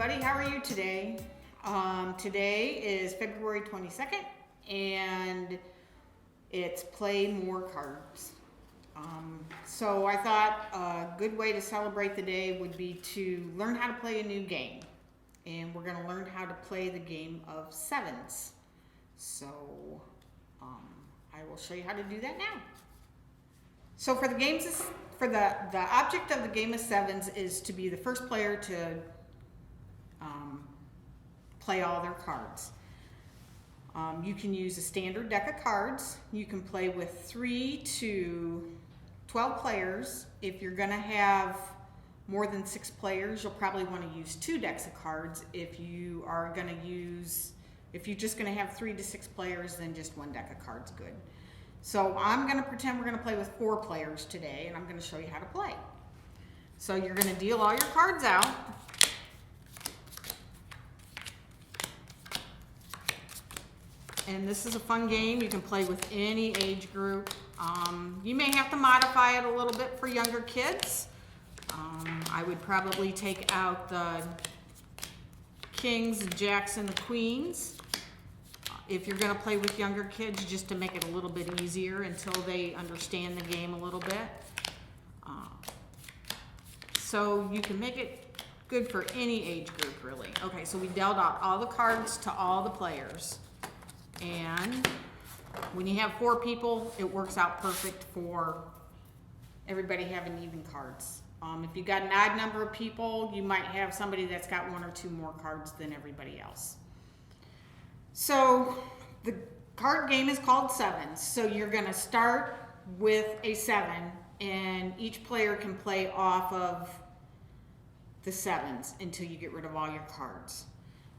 everybody. How are you today? Today is February 22nd and it's Play More Cards. So I thought a good way to celebrate the day would be to learn how to play a new game. And we're going to learn how to play the game of sevens. So I will show you how to do that now. So for the games, the object of the game of sevens is to be the first player to play all their cards. You can use a standard deck of cards. You can play with 3 to 12 players. If you're going to have more than 6 players, you'll probably want to use 2 decks of cards. If you're just going to have 3 to 6 players, then just 1 deck of cards good. So I'm going to pretend we're going to play with 4 players today, and I'm going to show you how to play. So you're going to deal all your cards out. And this is a fun game. You can play with any age group. You may have to modify it a little bit for younger kids. I would probably take out the kings, the jacks, and the queens. If you're going to play with younger kids, just to make it a little bit easier until they understand the game a little bit. So you can make it good for any age group, really. Okay, so we dealt out all the cards to all the players. And when you have 4 people, it works out perfect for everybody having even cards. If you got an odd number of people, you might have somebody that's got 1 or 2 more cards than everybody else. So the card game is called sevens. So you're going to start with a 7, and each player can play off of the 7s until you get rid of all your cards.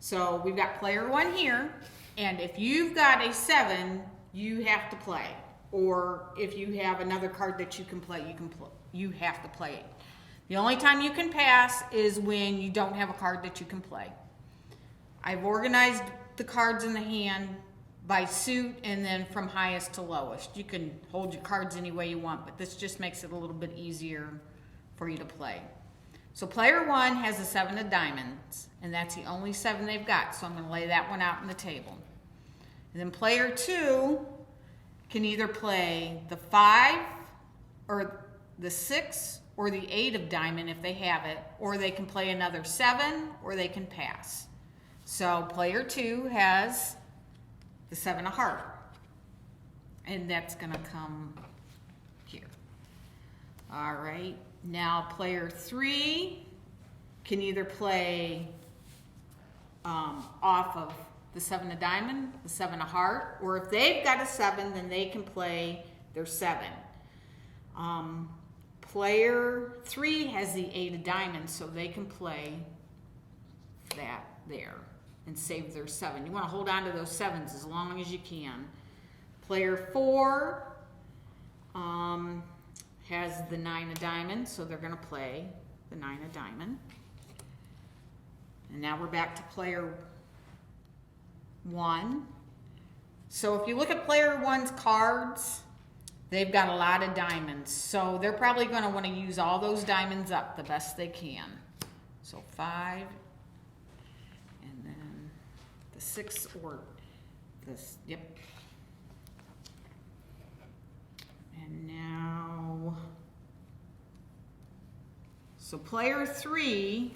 So we've got player 1 here, and if you've got a 7, you have to play. Or if you have another card that you can play, you have to play it. The only time you can pass is when you don't have a card that you can play. I've organized the cards in the hand by suit and then from highest to lowest. You can hold your cards any way you want, but this just makes it a little bit easier for you to play. So player 1 has a 7 of diamonds, and that's the only 7 they've got, so I'm going to lay that one out on the table. And then player 2 can either play the 5 or the 6 or the 8 of diamond if they have it, or they can play another 7, or they can pass. So player 2 has the 7 of heart, and that's going to come here. All right, now player 3 can either play off of the 7 of diamond, the 7 of heart, or if they've got a 7, then they can play their 7. Player 3 has the 8 of diamonds, so they can play that there and save their 7. You want to hold on to those 7s as long as you can. Player 4 has the 9 of diamonds, so they're going to play the 9 of diamond. And now we're back to player 1. So if you look at player 1's cards, they've got a lot of diamonds, so they're probably going to want to use all those diamonds up the best they can. So 5, and then the 6 or this, yep. And now, so player 3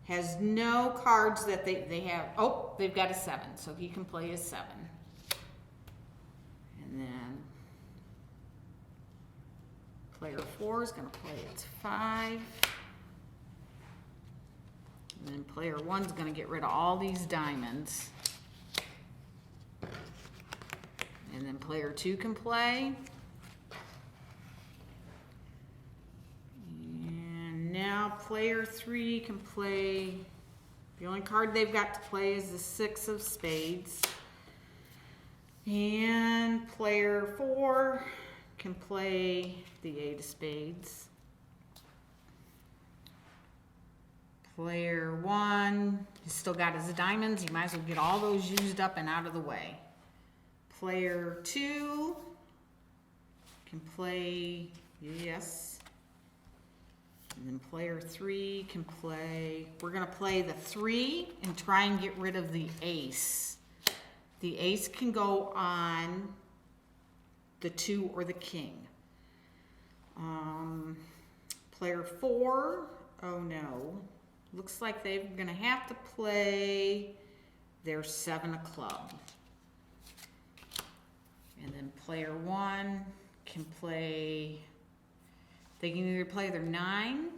has no cards that they have. Oh, they've got a 7, so he can play his 7. And then player 4 is going to play its 5. And then player 1 is going to get rid of all these diamonds. And then player 2 can play. And now player 3 can play. The only card they've got to play is the 6 of spades. And player 4 can play the 8 of spades. Player 1, he's still got his diamonds. He might as well get all those used up and out of the way. Player 2 can play, yes, And then player 3 can play, we're gonna play the 3 and try and get rid of the ace. The ace can go on the 2 or the king. Player 4, oh no. Looks like they're gonna have to play their 7 of club. And then player 1 can play, they can either play their 9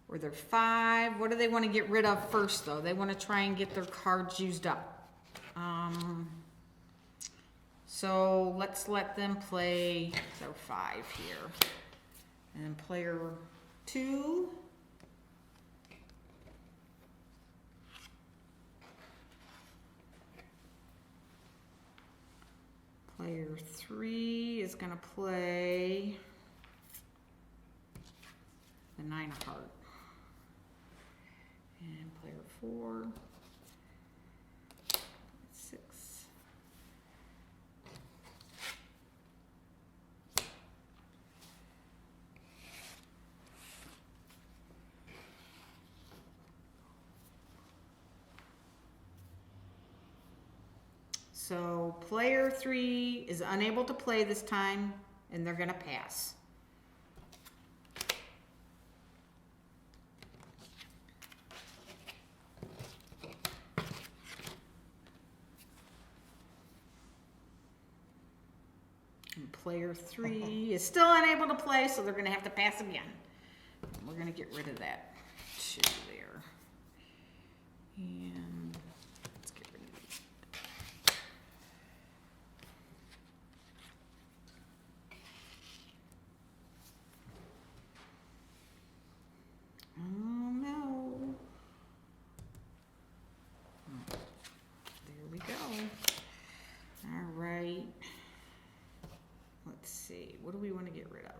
or their 5. What do they want to get rid of first though? They want to try and get their cards used up. So let's let them play their 5 here. And then player 2. Player 3 is going to play the 9 of heart. And player 4, 6. So player 3 is unable to play this time, and they're going to pass. And player 3 is still unable to play, so they're going to have to pass again. We're going to get rid of that 2 there. And let's get rid of these. Oh no. There we go. All right. Let's see. What do we want to get rid of?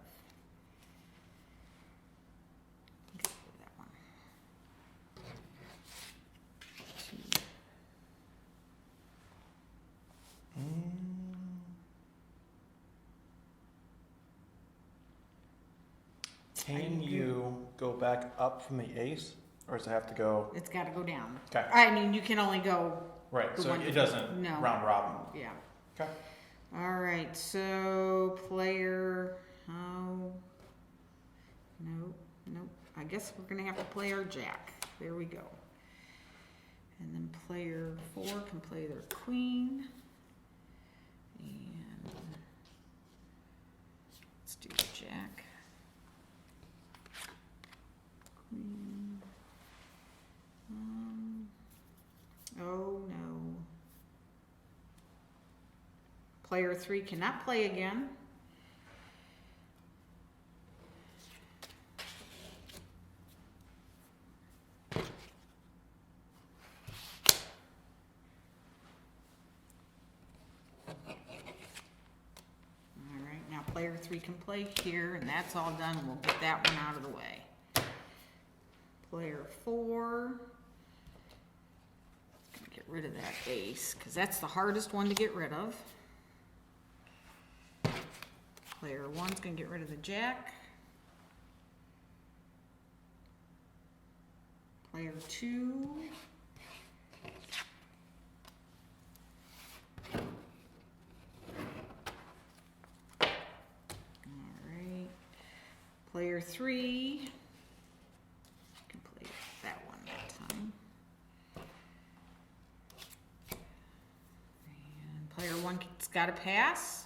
Let's get rid of that one. 2. Can you go back up from the ace, or does it have to go? It's got to go down. Okay. I mean, you can only go. Right, the so one it doesn't no. round robin. Yeah. Okay. All right, so player, oh, nope. I guess we're gonna have to play our jack. There we go. And then player 4 can play their queen. And let's do the jack. Queen. Oh no. Player 3 cannot play again. All right, now player 3 can play here, and that's all done. We'll get that one out of the way. Player 4. Get rid of that ace, because that's the hardest one to get rid of. Player 1's going to get rid of the jack. Player 2. All right. Player 3. Can play that one that time. And player 1's got to pass.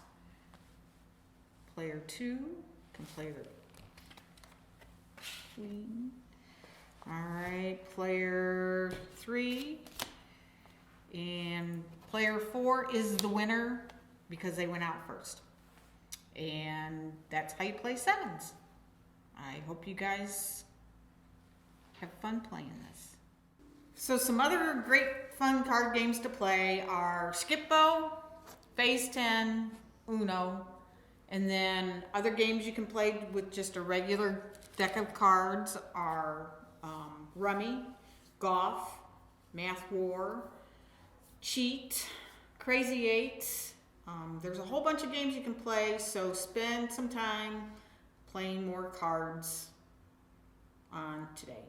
Player 2 can play the queen. All right, player 3 and player 4 is the winner because they went out first. And that's how you play sevens. I hope you guys have fun playing this. So some other great fun card games to play are Skip-Bo, Phase 10, Uno, and then other games you can play with just a regular deck of cards are Rummy, Golf, Math War, Cheat, Crazy 8. There's a whole bunch of games you can play, so spend some time playing more cards on today.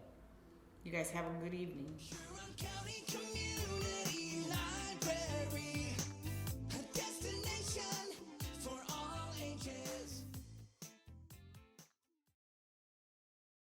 You guys have a good evening.